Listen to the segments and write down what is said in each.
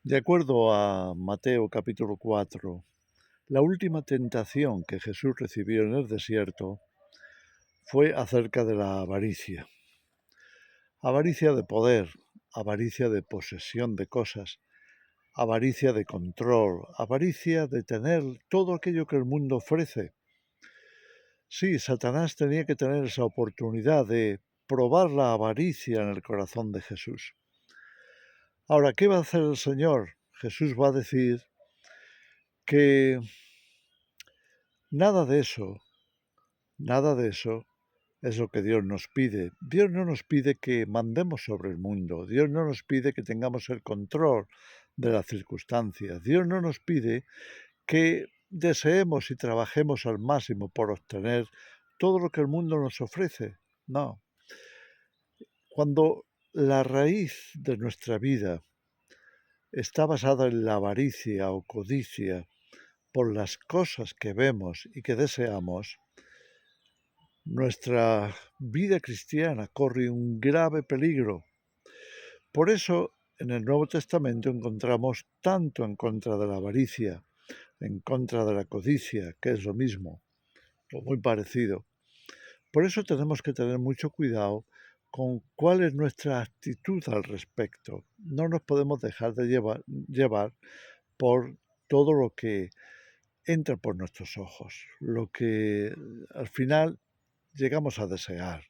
De acuerdo a Mateo capítulo 4, la última tentación que Jesús recibió en el desierto fue acerca de la avaricia. Avaricia de poder, avaricia de posesión de cosas, avaricia de control, avaricia de tener todo aquello que el mundo ofrece. Sí, Satanás tenía que tener esa oportunidad de probar la avaricia en el corazón de Jesús. Ahora, ¿qué va a hacer el Señor? Jesús va a decir que nada de eso es lo que Dios nos pide. Dios no nos pide que mandemos sobre el mundo. Dios no nos pide que tengamos el control de las circunstancias. Dios no nos pide que deseemos y trabajemos al máximo por obtener todo lo que el mundo nos ofrece. No. Cuando la raíz de nuestra vida está basada en la avaricia o codicia por las cosas que vemos y que deseamos, nuestra vida cristiana corre un grave peligro. Por eso, en el Nuevo Testamento encontramos tanto en contra de la avaricia, en contra de la codicia, que es lo mismo, o muy parecido. Por eso tenemos que tener mucho cuidado con cuál es nuestra actitud al respecto. No nos podemos dejar de llevar por todo lo que entra por nuestros ojos, lo que al final llegamos a desear.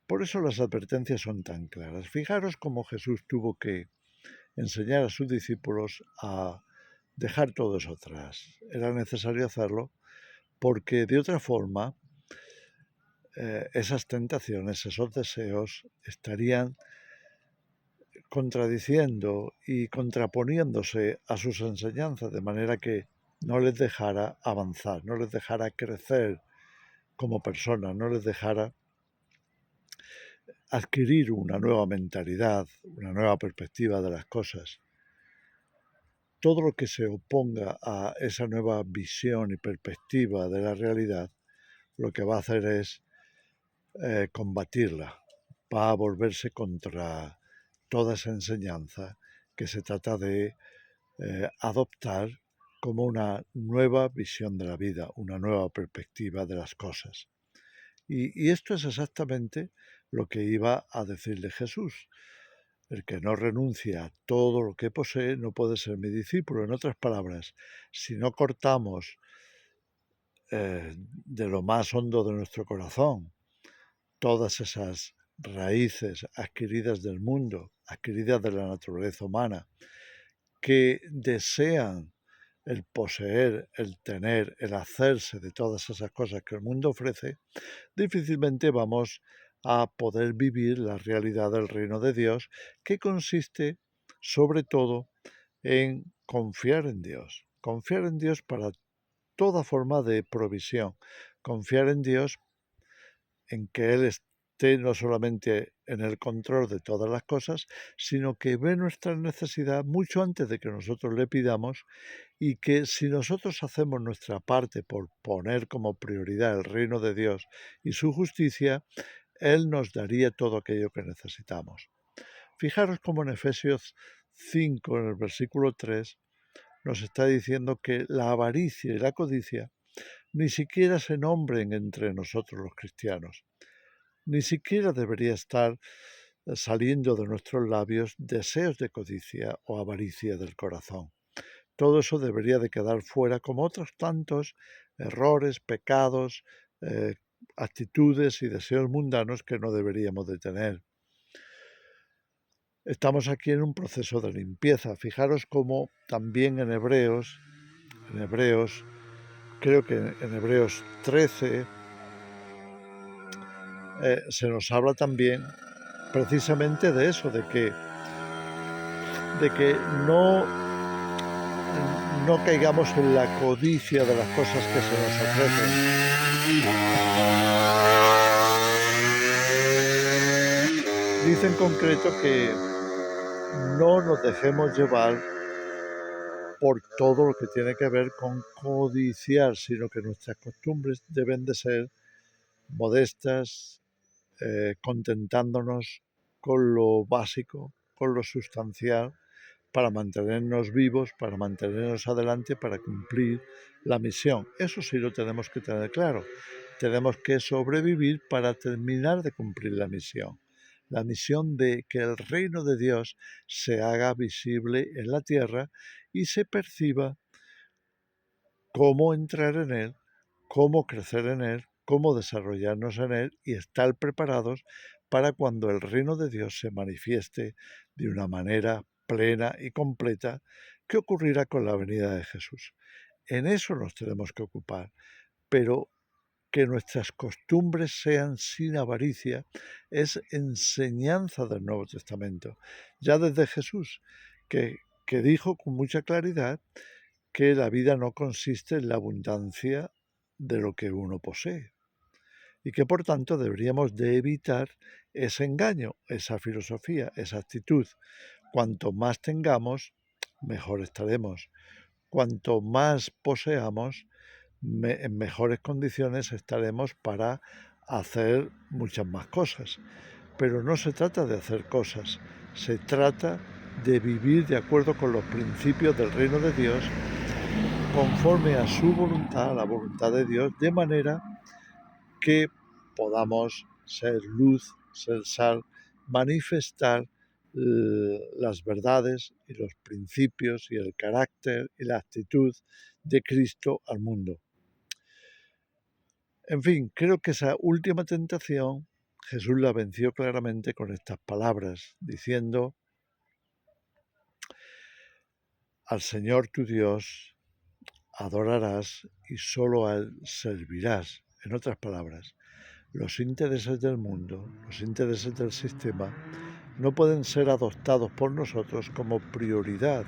Por eso las advertencias son tan claras. Fijaros cómo Jesús tuvo que enseñar a sus discípulos a dejar todo eso atrás. Era necesario hacerlo porque de otra forma esas tentaciones, esos deseos estarían contradiciendo y contraponiéndose a sus enseñanzas, de manera que no les dejara avanzar, no les dejara crecer como personas, no les dejara adquirir una nueva mentalidad, una nueva perspectiva de las cosas. Todo lo que se oponga a esa nueva visión y perspectiva de la realidad, lo que va a hacer es combatirla, va a volverse contra toda esa enseñanza que se trata de adoptar como una nueva visión de la vida, una nueva perspectiva de las cosas. Y esto es exactamente lo que iba a decirle Jesús. El que no renuncia a todo lo que posee no puede ser mi discípulo. En otras palabras, si no cortamos de lo más hondo de nuestro corazón todas esas raíces adquiridas del mundo, adquiridas de la naturaleza humana, que desean el poseer, el tener, el hacerse de todas esas cosas que el mundo ofrece, difícilmente vamos a poder vivir la realidad del reino de Dios, que consiste sobre todo en confiar en Dios para toda forma de provisión, confiar en Dios en que Él esté no solamente en el control de todas las cosas, sino que ve nuestra necesidad mucho antes de que nosotros le pidamos, y que si nosotros hacemos nuestra parte por poner como prioridad el reino de Dios y su justicia, Él nos daría todo aquello que necesitamos. Fijaros cómo en Efesios 5, en el versículo 3, nos está diciendo que la avaricia y la codicia ni siquiera se nombren entre nosotros los cristianos. Ni siquiera debería estar saliendo de nuestros labios deseos de codicia o avaricia del corazón. Todo eso debería de quedar fuera, como otros tantos errores, pecados, actitudes y deseos mundanos que no deberíamos de tener. Estamos aquí en un proceso de limpieza. Fijaros cómo también en Hebreos, creo que en Hebreos 13, se nos habla también precisamente de eso, de que no caigamos en la codicia de las cosas que se nos ofrecen. Dice en concreto que no nos dejemos llevar por todo lo que tiene que ver con codiciar, sino que nuestras costumbres deben de ser modestas, contentándonos con lo básico, con lo sustancial, para mantenernos vivos, para mantenernos adelante, para cumplir la misión. Eso sí lo tenemos que tener claro. Tenemos que sobrevivir para terminar de cumplir la misión. La misión de que el reino de Dios se haga visible en la tierra y se perciba cómo entrar en él, cómo crecer en él, cómo desarrollarnos en él y estar preparados para cuando el reino de Dios se manifieste de una manera plena y completa que ocurrirá con la venida de Jesús. En eso nos tenemos que ocupar, pero que nuestras costumbres sean sin avaricia es enseñanza del Nuevo Testamento, ya desde Jesús, que dijo con mucha claridad que la vida no consiste en la abundancia de lo que uno posee y que por tanto deberíamos de evitar ese engaño, esa filosofía, esa actitud. Cuanto más tengamos, mejor estaremos. Cuanto más poseamos, en mejores condiciones estaremos para hacer muchas más cosas. Pero no se trata de hacer cosas, se trata de vivir de acuerdo con los principios del reino de Dios conforme a su voluntad, a la voluntad de Dios, de manera que podamos ser luz, ser sal, manifestar las verdades y los principios y el carácter y la actitud de Cristo al mundo. En fin, creo que esa última tentación Jesús la venció claramente con estas palabras, diciendo: al Señor tu Dios adorarás y solo a Él servirás. En otras palabras, los intereses del mundo, los intereses del sistema, no pueden ser adoptados por nosotros como prioridad.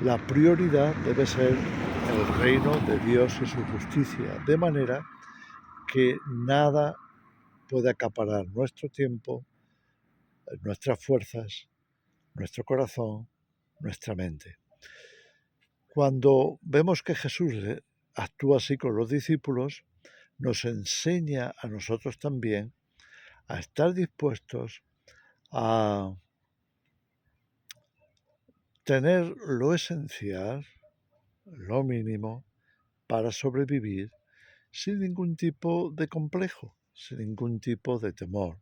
La prioridad debe ser el reino de Dios y su justicia, de manera que nada puede acaparar nuestro tiempo, nuestras fuerzas, nuestro corazón, nuestra mente. Cuando vemos que Jesús actúa así con los discípulos, nos enseña a nosotros también a estar dispuestos a tener lo esencial, lo mínimo, para sobrevivir sin ningún tipo de complejo, sin ningún tipo de temor.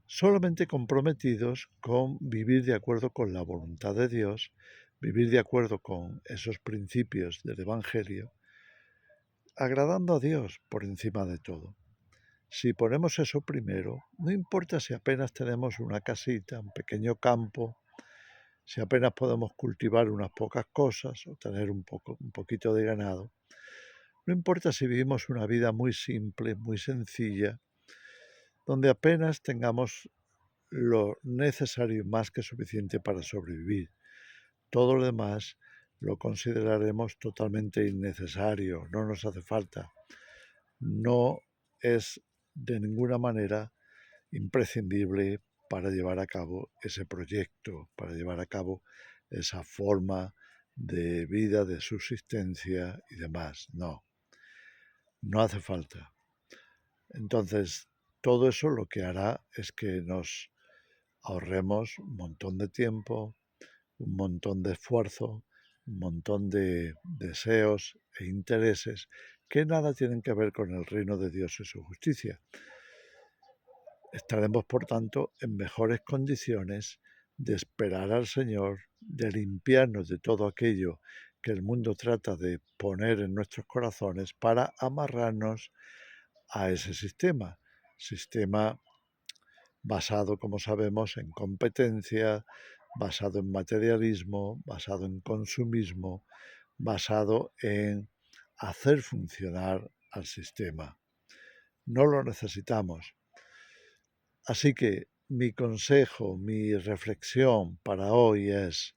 Solamente comprometidos con vivir de acuerdo con la voluntad de Dios, vivir de acuerdo con esos principios del Evangelio, agradando a Dios por encima de todo. Si ponemos eso primero, no importa si apenas tenemos una casita, un pequeño campo, si apenas podemos cultivar unas pocas cosas o tener un poquito de ganado, no importa si vivimos una vida muy simple, muy sencilla, donde apenas tengamos lo necesario y más que suficiente para sobrevivir. Todo lo demás lo consideraremos totalmente innecesario, no nos hace falta, no es de ninguna manera imprescindible para llevar a cabo ese proyecto, para llevar a cabo esa forma de vida, de subsistencia y demás. No, no hace falta. Entonces, todo eso lo que hará es que nos ahorremos un montón de tiempo, un montón de esfuerzo, un montón de deseos e intereses que nada tienen que ver con el reino de Dios y su justicia. Estaremos, por tanto, en mejores condiciones de esperar al Señor, de limpiarnos de todo aquello que el mundo trata de poner en nuestros corazones para amarrarnos a ese sistema basado, como sabemos, en competencia, basado en materialismo, basado en consumismo, basado en hacer funcionar al sistema. No lo necesitamos. Así que mi consejo, mi reflexión para hoy es: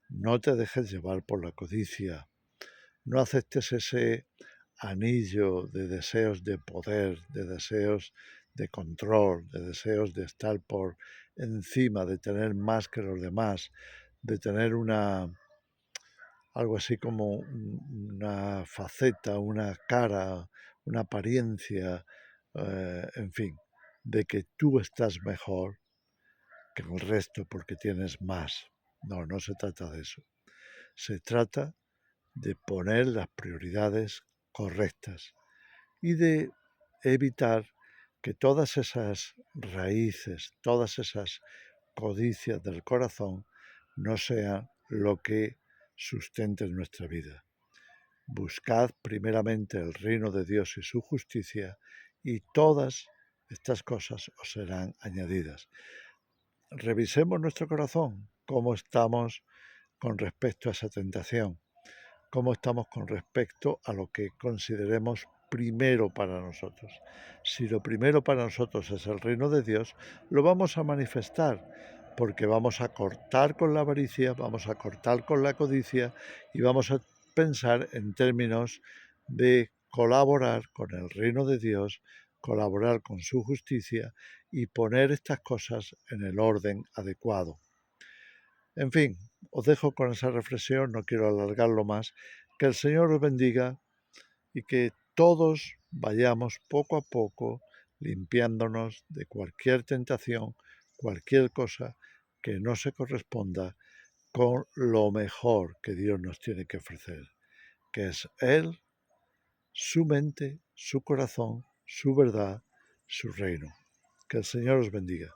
no te dejes llevar por la codicia, no aceptes ese anillo de deseos de poder, de deseos de control, de deseos de estar por encima, de tener más que los demás, de tener algo así como una faceta, una cara, una apariencia, en fin, de que tú estás mejor que el resto porque tienes más. No, no se trata de eso. Se trata de poner las prioridades correctas y de evitar que todas esas raíces, todas esas codicias del corazón no sean lo que sustente nuestra vida. Buscad primeramente el reino de Dios y su justicia, y todas estas cosas os serán añadidas. Revisemos nuestro corazón, cómo estamos con respecto a esa tentación, cómo estamos con respecto a lo que consideremos primero para nosotros. Si lo primero para nosotros es el reino de Dios, lo vamos a manifestar, porque vamos a cortar con la avaricia, vamos a cortar con la codicia y vamos a pensar en términos de colaborar con el reino de Dios, colaborar con su justicia y poner estas cosas en el orden adecuado. En fin, os dejo con esa reflexión, no quiero alargarlo más. Que el Señor os bendiga y que todos vayamos poco a poco limpiándonos de cualquier tentación, cualquier cosa que no se corresponda con lo mejor que Dios nos tiene que ofrecer, que es Él, su mente, su corazón, su verdad, su reino. Que el Señor os bendiga.